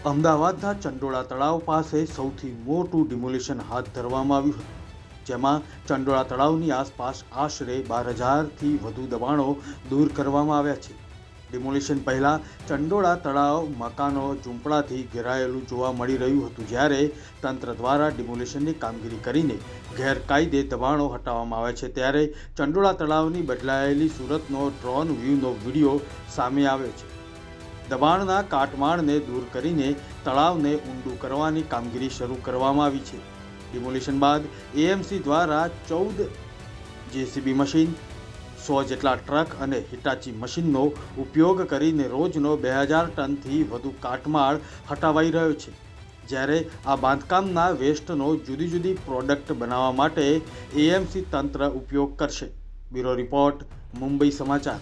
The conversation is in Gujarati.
અમદાવાદના ચંડોળા તળાવ પાસે સૌથી મોટું ડિમોલિશન હાથ ધરવામાં આવ્યું હતું, જેમાં ચંડોળા તળાવની આસપાસ આશરે 12,000થી વધુ દબાણો દૂર કરવામાં આવ્યા છે. ડિમોલિશન પહેલા ચંડોળા તળાવ મકાનો ઝૂંપડાથી ઘેરાયેલું જોવા મળી રહ્યું હતું, જ્યારે તંત્ર દ્વારા ડિમોલિશનની કામગીરી કરીને ગેરકાયદે દબાણો હટાવવામાં આવે છે. ત્યારે ચંડોળા તળાવની બદલાયેલી સુરતનો ડ્રોન વ્યૂનો વિડીયો સામે આવ્યો છે. દબાણના કાટમાળને દૂર કરીને તળાવને ઊંડું કરવાની કામગીરી શરૂ કરવામાં આવી છે. ડિમોલિશન બાદ એએમસી દ્વારા 14 જેસીબી મશીન, 100 જેટલા ટ્રક અને હિટાચી મશીનનો ઉપયોગ કરીને રોજનો 2000 ટનથી વધુ કાટમાળ હટાવાઈ રહ્યો છે. જ્યારે આ બાંધકામના વેસ્ટનો જુદી જુદી પ્રોડક્ટ બનાવવા માટે એએમસી તંત્ર ઉપયોગ કરશે. બ્યુરો રિપોર્ટ, મુંબઈ સમાચાર.